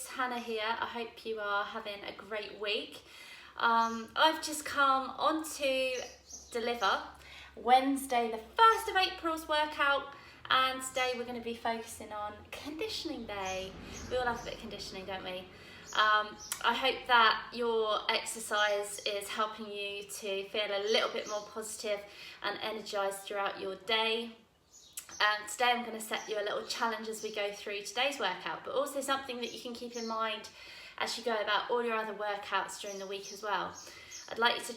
it's Hannah here. I hope you are having a great week. I've just come on to deliver Wednesday the 1st of April's workout, and today we're going to be focusing on conditioning day. We all have a bit of conditioning, don't we? I hope that your exercise is helping you to feel a little bit more positive and energized throughout your day. Today I'm going to set you a little challenge as we go through today's workout, but also something that you can keep in mind as you go about all your other workouts during the week as well. I'd like you to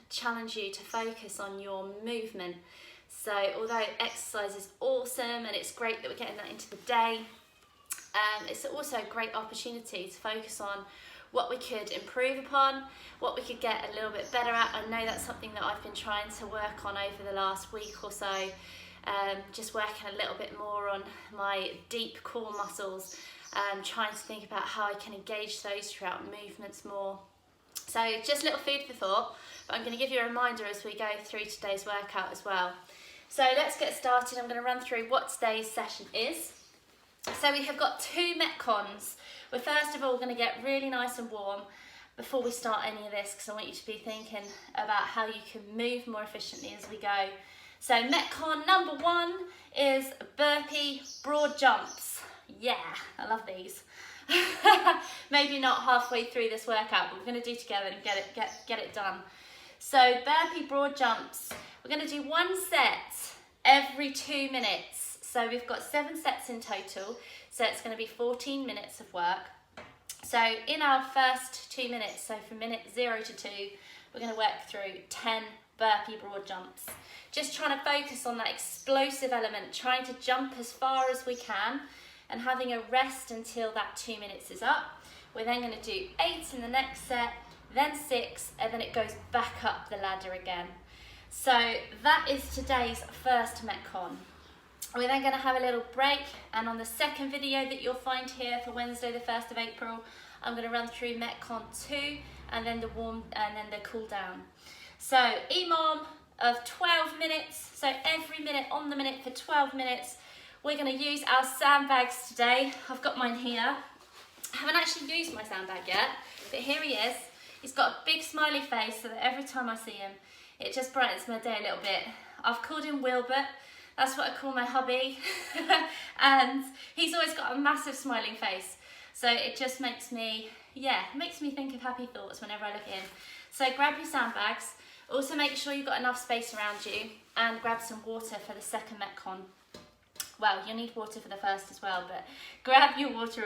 challenge you to focus on your movement. So although exercise is awesome and it's great that we're getting that into the day, it's also a great opportunity to focus on what we could improve upon, what we could get a little bit better at. I know that's something that I've been trying to work on over the last week or so. Just working a little bit more on my deep core muscles, trying to think about how I can engage those throughout movements more. So just a little food for thought, but I'm going to give you a reminder as we go through today's workout as well. So let's get started. I'm going to run through what today's session is. So we have got 2 Metcons. We're first of all going to get really nice and warm before we start any of this, because I want you to be thinking about how you can move more efficiently as we go. So Metcon number 1 is burpee broad jumps. Yeah, I love these. Maybe not halfway through this workout, but we're going to do together and get it done. So burpee broad jumps. We're going to do 1 set every 2 minutes. So we've got 7 sets in total. So it's going to be 14 minutes of work. So in our first 2 minutes, so from minute 0 to 2, we're going to work through 10 burpee broad jumps. Just trying to focus on that explosive element, trying to jump as far as we can and having a rest until that 2 minutes is up. We're then going to do 8 in the next set, then 6, and then it goes back up the ladder again. So that is today's first Metcon. We're then going to have a little break, and on the second video that you'll find here for Wednesday the 1st of April, I'm going to run through Metcon 2 and then the cool down. So EMOM of 12 minutes, so every minute on the minute for 12 minutes. We're going to use our sandbags today. I've got mine here. I haven't actually used my sandbag yet, but here he is. He's got a big smiley face so that every time I see him, it just brightens my day a little bit. I've called him Wilbert. That's what I call my hubby. And he's always got a massive smiling face. So it just makes me think of happy thoughts whenever I look at him. So grab your sandbags. Also make sure you've got enough space around you, and grab some water for the second Metcon. Well, you'll need water for the first as well, but grab your water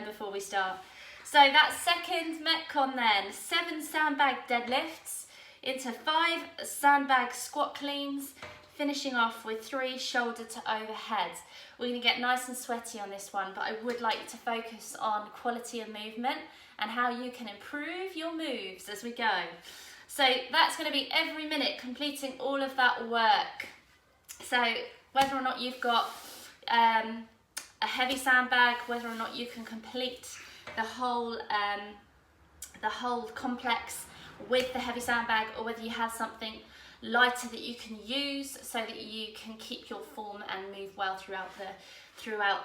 before we start. So that second Metcon then, 7 sandbag deadlifts into 5 sandbag squat cleans, finishing off with 3 shoulder to overhead. We're going to get nice and sweaty on this one, but I would like you to focus on quality of movement and how you can improve your moves as we go. So that's going to be every minute completing all of that work. So whether or not you've got a heavy sandbag, whether or not you can complete the whole complex with the heavy sandbag, or whether you have something lighter that you can use so that you can keep your form and move well throughout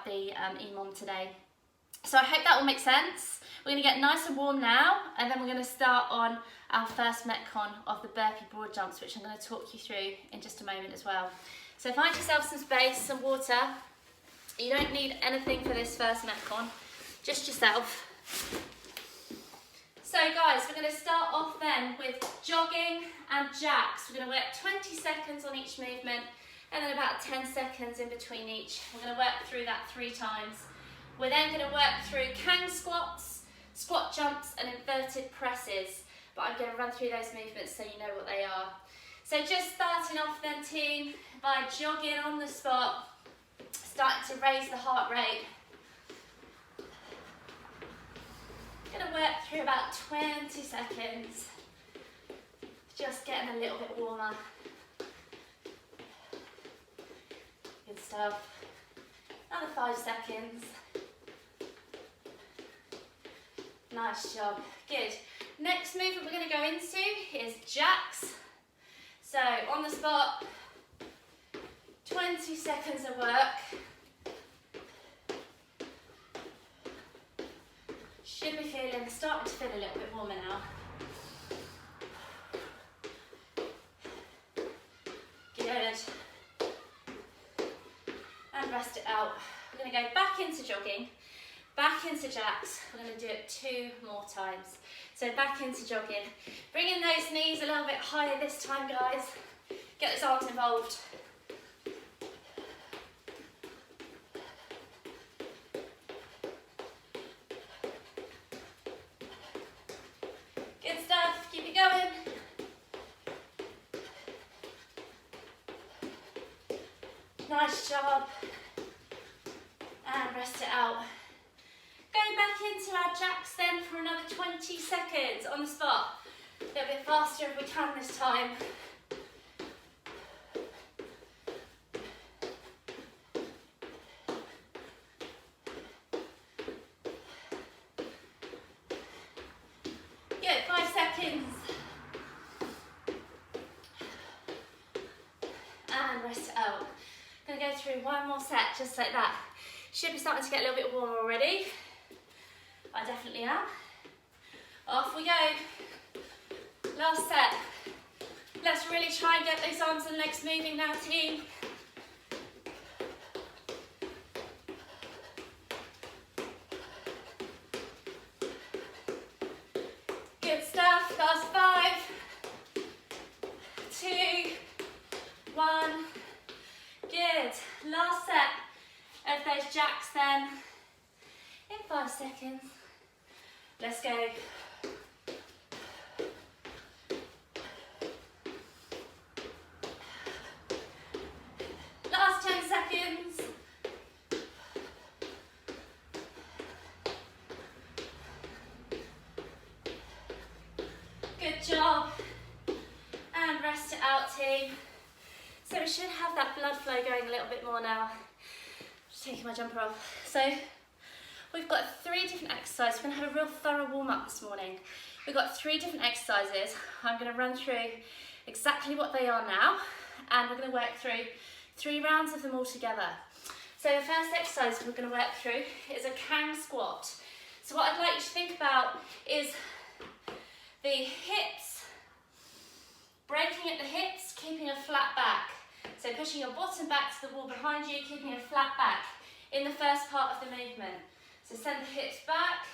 the EMOM today. So I hope that will make sense. We're going to get nice and warm now, and then we're going to start on our first Metcon of the burpee broad jumps, which I'm going to talk you through in just a moment as well. So find yourself some space, some water. You don't need anything for this first Metcon, just yourself. So guys, we're going to start off then with jogging and jacks. We're going to work 20 seconds on each movement, and then about 10 seconds in between each. We're going to work through that 3 times. We're then going to work through Kang squats, squat jumps and inverted presses, but I'm going to run through those movements so you know what they are. So just starting off then team by jogging on the spot, starting to raise the heart rate. Going to work through about 20 seconds, just getting a little bit warmer. Good stuff. Another 5 seconds. Nice job. Good. Next movement we're going to go into is jacks. So on the spot, 20 seconds of work. Should be starting to feel a little bit warmer now. Good. And rest it out. We're going to go back into jogging, back into jacks. We're going to do it 2 more times. So back into jogging. Bringing those knees a little bit higher this time, guys. Get those arms involved. Good stuff. Keep it going. Nice job. And rest it out. Going back into our jacks then for another 20 seconds on the spot. A little bit faster if we can this time. Good, 5 seconds. And rest it out. Gonna go through one more set just like that. Should be starting to get a little bit warmer already. I definitely am. Off we go. Last set. Let's really try and get those arms and legs moving now, team. Good stuff. Last 5, 2, 1. Good. Last set of those jacks then. In 5 seconds. Let's go. Last 10 seconds. Good job. And rest it out, team. So we should have that blood flow going a little bit more now. Just taking my jumper off. So we've got 3 different exercises. We're going to have a real thorough warm-up this morning. We've got 3 different exercises. I'm going to run through exactly what they are now, and we're going to work through 3 rounds of them all together. So the first exercise we're going to work through is a Kang squat. So what I'd like you to think about is the hips, breaking at the hips, keeping a flat back. So pushing your bottom back to the wall behind you, keeping a flat back in the first part of the movement. So send the hips back,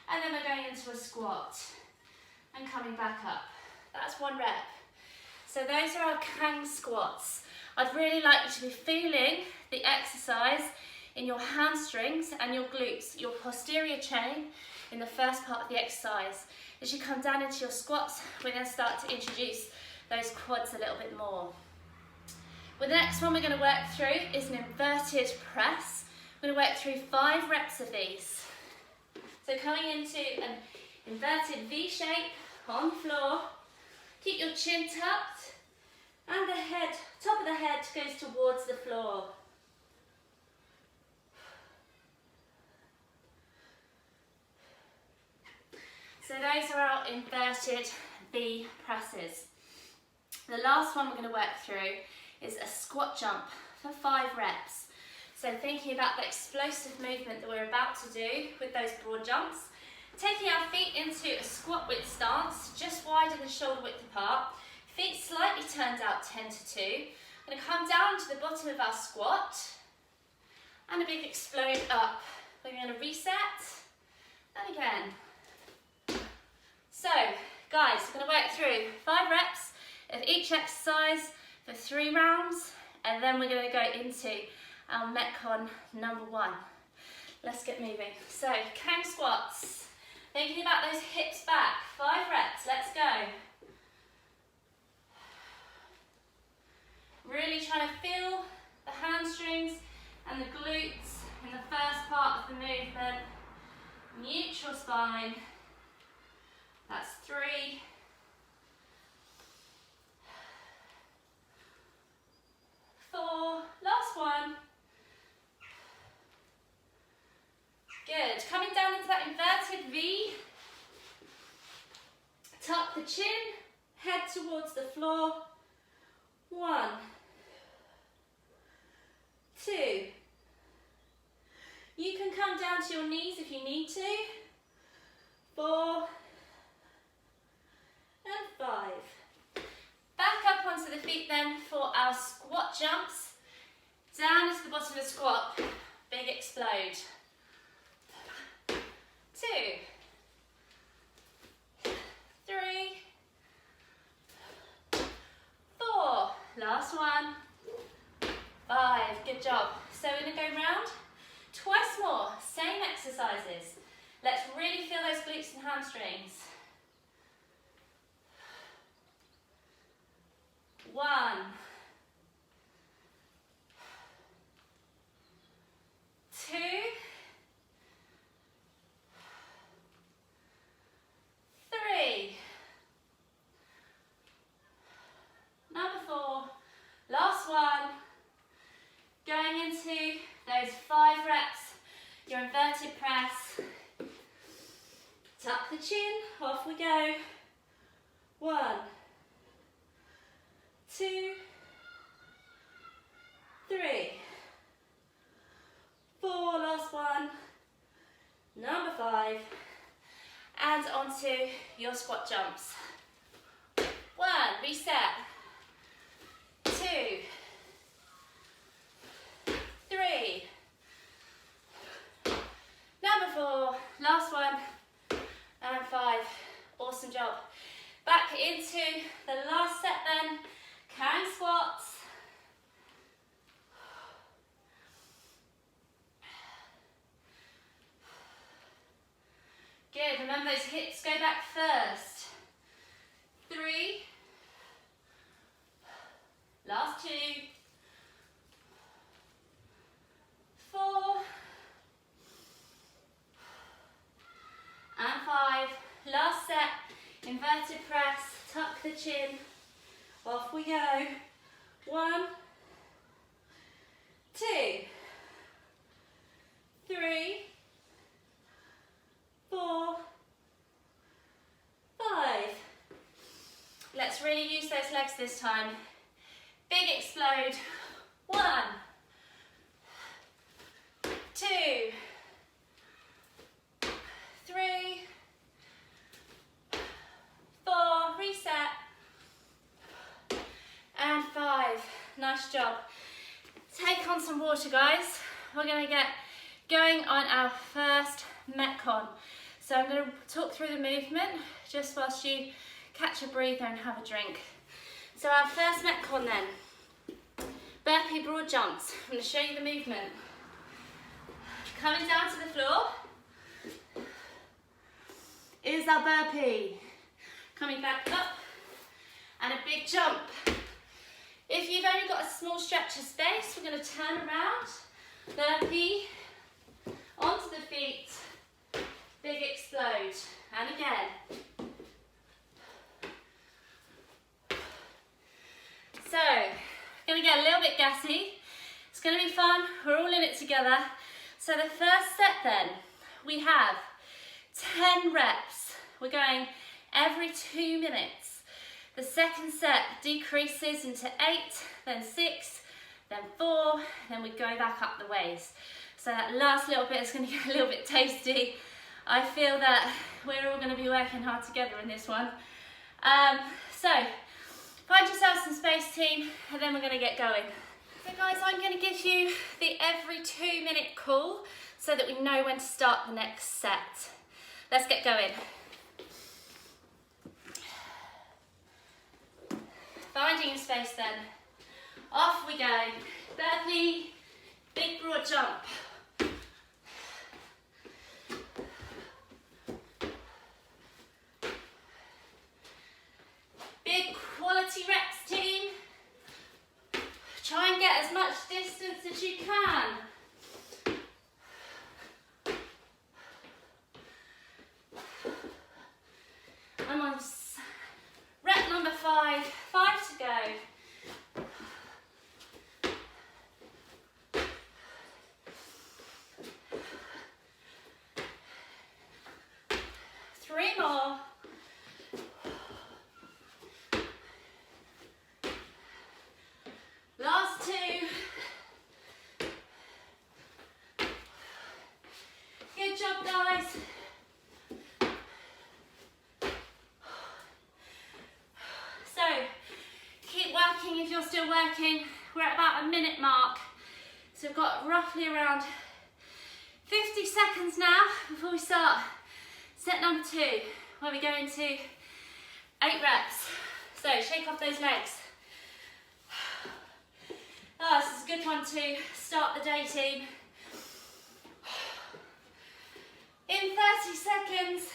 and then we're going into a squat and coming back up. That's 1 rep. So those are our Kang squats. I'd really like you to be feeling the exercise in your hamstrings and your glutes, your posterior chain in the first part of the exercise. As you come down into your squats, we're going to start to introduce those quads a little bit more. Well, the next one we're going to work through is an inverted press. We're going to work through 5 reps of these. So coming into an inverted V shape on the floor, keep your chin tucked, and the head, top of the head goes towards the floor. So those are our inverted V presses. The last one we're going to work through is a squat jump for 5 reps. So thinking about the explosive movement that we're about to do with those broad jumps, taking our feet into a squat width stance, just wider than shoulder width apart, feet slightly turned out 10 to 2. I'm going to come down to the bottom of our squat, and a big explode up. We're going to reset, and again. So, guys, we're going to work through 5 reps of each exercise for 3 rounds, and then we're going to go into our Metcon number 1. Let's get moving. So, Kang squats. Thinking about those hips back. 5 reps, let's go. Really trying to feel the hamstrings and the glutes in the first part of the movement. Neutral spine. That's 3. 4. Last one. Good. Coming down into that inverted V. Tuck the chin, head towards the floor. 1, 2, You can come down to your knees if you need to. 4 and 5. Back up onto the feet then for our squat jumps. Down into the bottom of the squat. Big explode. 2, 3, 4. Last one. 5. Good job. So we're going to go round twice more. Same exercises. Let's really feel those glutes and hamstrings. 1. 2. 3. Number 4. Last one. Going into those 5 reps, your inverted press. Tuck the chin, off we go. 1, 2, 3, 4, last one. Number 5. And onto your squat jumps. 1, reset. 2, 3. Number 4, last one. And 5. Awesome job. Back into the last set then. Carrying squats. Good. Remember those hips go back first. 3. Last 2. 4. And 5. Last set. Inverted press. Tuck the chin. Off we go. 1, 2, 3, 4, 5. Let's really use those legs this time. Big explode. 1, 2, 3, 4, reset, and 5. Nice job. Take on some water, guys. We're going to get going on our first Metcon. So I'm going to talk through the movement just whilst you catch a breather and have a drink. So our first Metcon then, burpee broad jumps. I'm going to show you the movement. Coming down to the floor is our burpee. Coming back up and a big jump. If you've only got a small stretch of space, we're going to turn around, burpee, onto the feet, big explode, and again. So, going to get a little bit gassy. It's going to be fun. We're all in it together. So the first set then, we have 10 reps. We're going every 2 minutes. The second set decreases into 8, then 6, then 4, then we go back up the waist. So that last little bit is going to get a little bit tasty. I feel that we're all going to be working hard together in this one. So find yourself some space, team, and then we're going to get going. So guys, I'm going to give you the every 2 minute call so that we know when to start the next set. Let's get going. Finding your space then. Off we go. Burpee, big broad jump. Big quality reps, team. Try and get as much distance as you can. I'm on rep number 5, 5 to go. if you're still working. We're at about a minute mark. So we've got roughly around 50 seconds now before we start set number 2, where we go into 8 reps. So shake off those legs. Oh, this is a good one to start the day, team. In 30 seconds,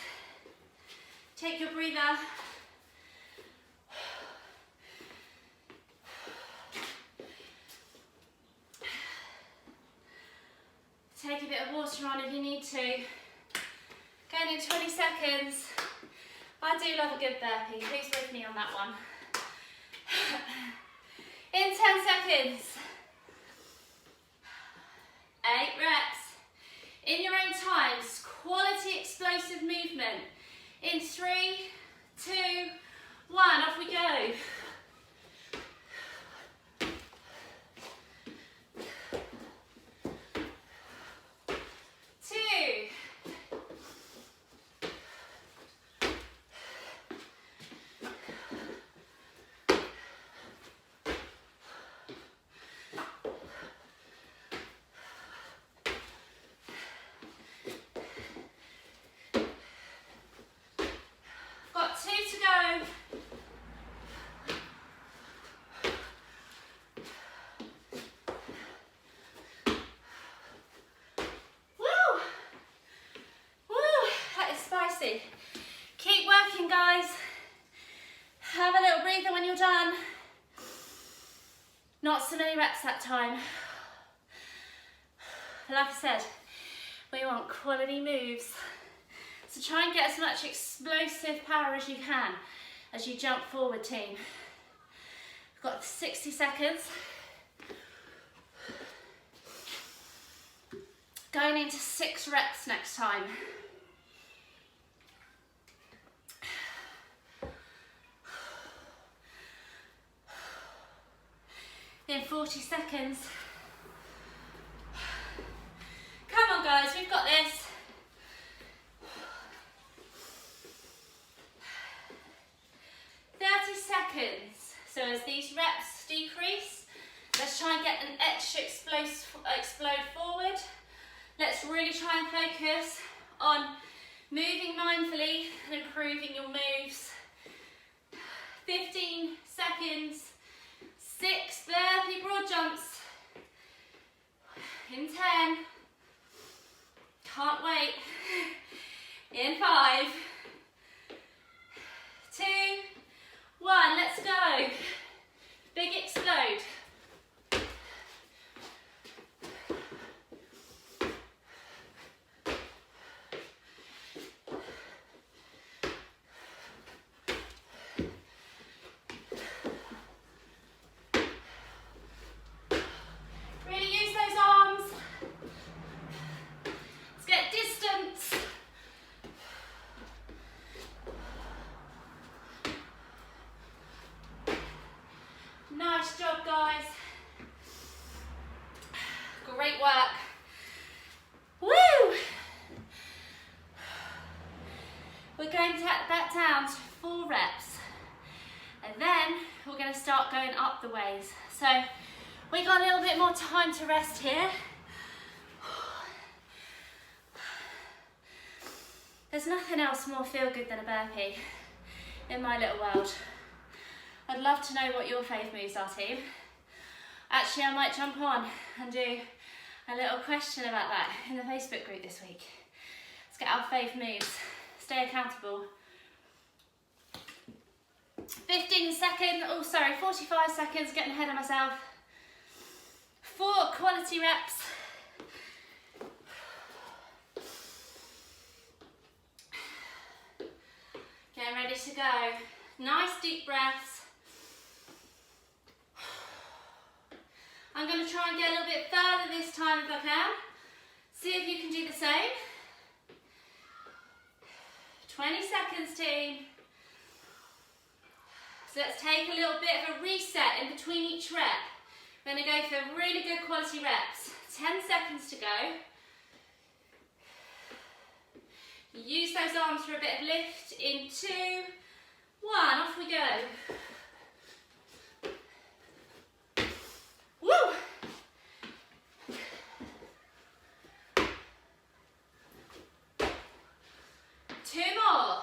take your breather. Take a bit of water on if you need to. Going in 20 seconds. I do love a good burpee. Who's with me on that one? In 10 seconds. 8 reps. In your own times, quality explosive movement. In 3, 2, 1, off we go. 2 to go. Woo! Woo! That is spicy. Keep working, guys. Have a little breather when you're done. Not so many reps that time. Like I said, we want quality moves. So try and get as much explosive power as you can as you jump forward, team. We've got 60 seconds. Going into 6 reps next time. In 40 seconds. Come on, guys, we've got this. 30 seconds. So as these reps decrease, let's try and get an extra explode forward. Let's really try and focus on moving mindfully and improving your moves. 15 seconds. 6 burpee broad jumps. In 10. Can't wait. In 5. 2. 1, let's go. Big explode. Really use those arms. Let's get distance. Nice job, guys. Great work. Woo! We're going to take that down to 4 reps. And then we're going to start going up the ways. So we got a little bit more time to rest here. There's nothing else more feel good than a burpee in my little world. I'd love to know what your fave moves are, team. Actually, I might jump on and do a little question about that in the Facebook group this week. Let's get our fave moves. Stay accountable. 15 seconds, 45 seconds, getting ahead of myself. 4 quality reps. Getting ready to go. Nice deep breaths. I'm going to try and get a little bit further this time if I can. See if you can do the same. 20 seconds, team. So let's take a little bit of a reset in between each rep. We're going to go for really good quality reps. 10 seconds to go. Use those arms for a bit of lift. In 2, 1, off we go. more.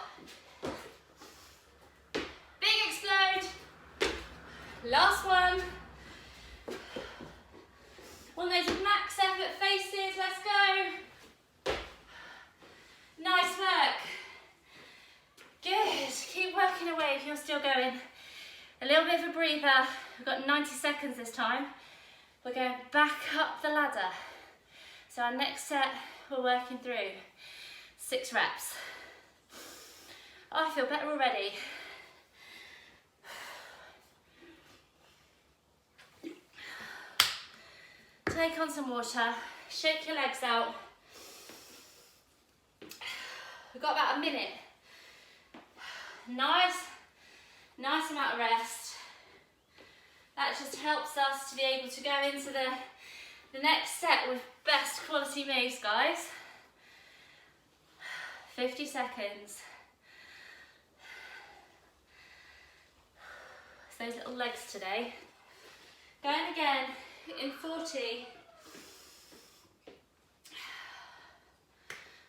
Big explode. Last one. One of those max effort faces, let's go. Nice work. Good, keep working away if you're still going. A little bit of a breather. We've got 90 seconds this time. We're going back up the ladder. So our next set, we're working through 6 reps. Oh, I feel better already. Take on some water, shake your legs out. We've got about a minute. Nice amount of rest. That just helps us to be able to go into the next set with best quality moves, guys. 50 seconds. It's those little legs today. Going again in 40.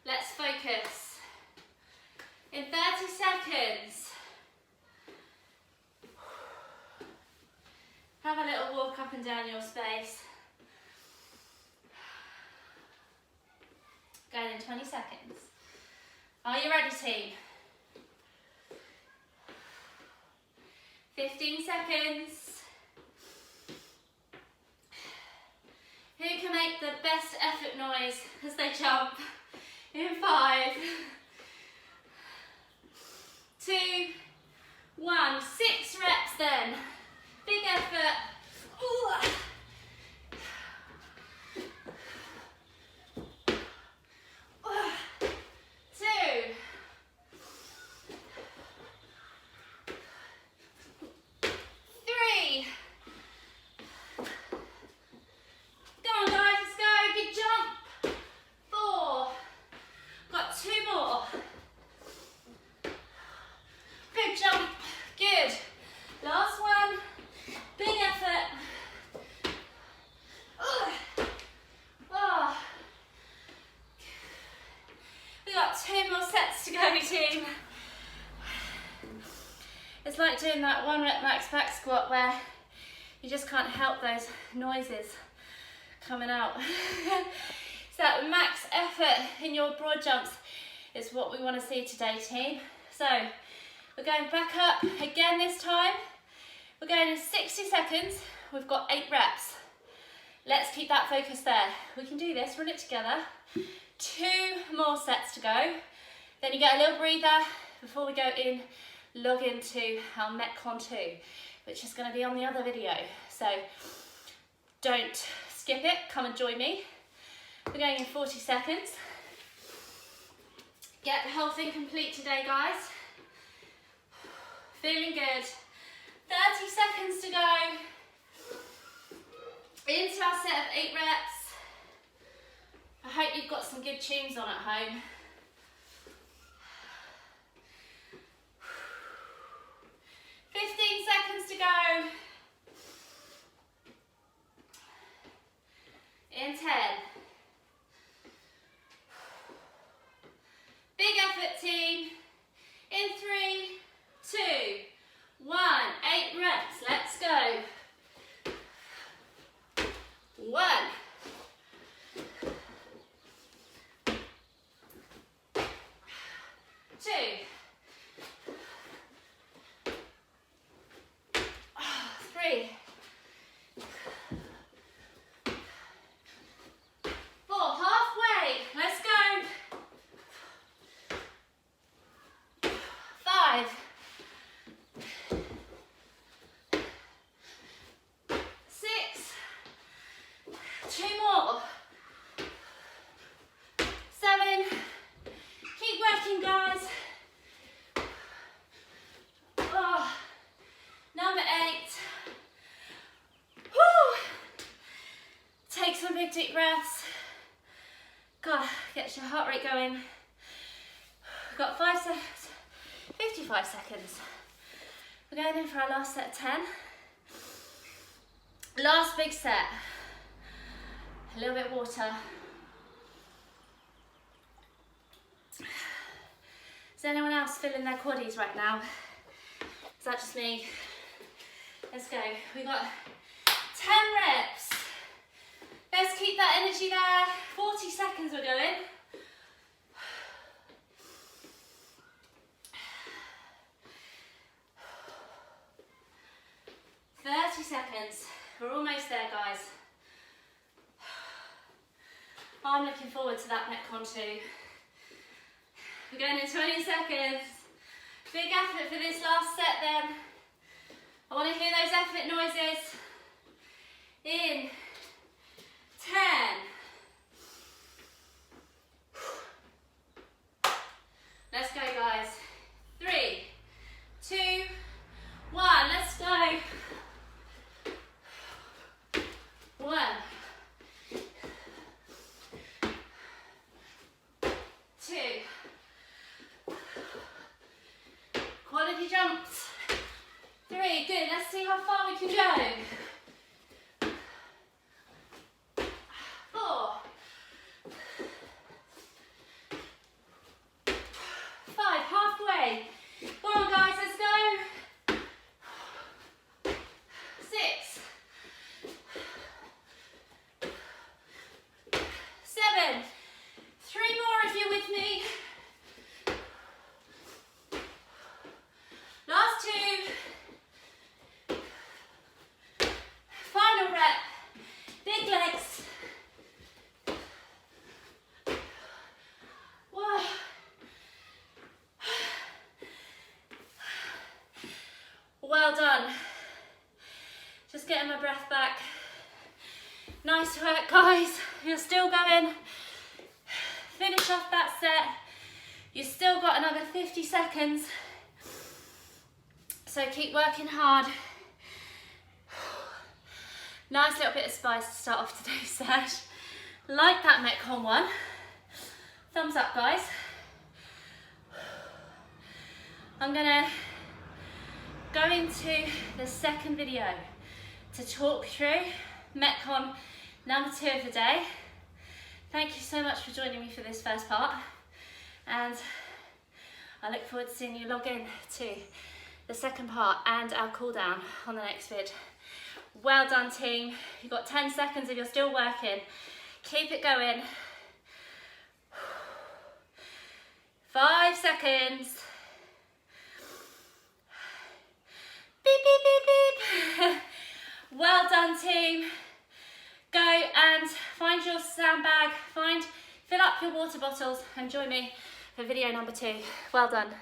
Let's focus. In 30 seconds. Have a little walk up and down your space. Going in 20 seconds. Are you ready, team? 15 seconds. Who can make the best effort noise as they jump? In 5, 2, 1. 6 reps then. Big effort. Ooh. 2. 3. Come on guys, let's go. Big jump. 4. Got 2 more. Big jump. Good. Last one. Big effort. Oh. We got 2 more sets to go, team. It's like doing that 1 rep max back squat where you just can't help those noises coming out. So that max effort in your broad jumps is what we want to see today, team. So we're going back up again this time. We're going in 60 seconds. We've got 8 reps. Let's keep that focus there. We can do this, run it together. 2 more sets to go. Then you get a little breather before we go in, log into our Metcon 2, which is going to be on the other video. So don't skip it, come and join me. We're going in 40 seconds. Get the whole thing complete today, guys. Feeling good. 30 seconds to go. Into our set of 8 reps. I hope you've got some good tunes on at home. Seconds to go. In 10. Big effort, team. In 3, 2, 1. 8 reps. Let's go. 1. 2. 3. 4. Halfway. Let's go. 5. 6. 2 more. 7. Keep working, guys. Oh. Number 8. Woo. Take some big deep breaths. God, gets your heart rate going. We've got 5 seconds, 55 seconds. We're going in for our last set of 10. Last big set. A little bit of water. Is anyone else feeling their quaddies right now? Is that just me? Let's go. We got 10 reps. Let's keep that energy there. 40 seconds we're going. 30 seconds. We're almost there, guys. I'm looking forward to that Metcon too. We're going in 20 seconds. Big effort for this last set then. I want to hear those effort noises. In 10. Let's go, guys. 3, 2, 1. Let's go. 1, 2. Quality jumps. 3, good. Let's see how far we can go. 4, 5, halfway. Come on, guys, let's go. 6, 7, 3 more if you're with me. Last 2. Final rep. Big legs. Whoa. Well done. Just getting my breath back. Nice work, guys. You're still going. Finish off that set. You've still got another 50 seconds. So keep working hard. Nice little bit of spice to start off today's set. Like that Metcon one. Thumbs up, guys. I'm gonna go into the second video to talk through Metcon number 2 of the day. Thank you so much for joining me for this first part, and I look forward to seeing you log in to the second part and our cool down on the next vid. Well done, team. You've got 10 seconds if you're still working. Keep it going. 5 seconds. Beep, beep, beep, beep. Well done, team. Go and find your sandbag, fill up your water bottles and join me for video number 2. Well done.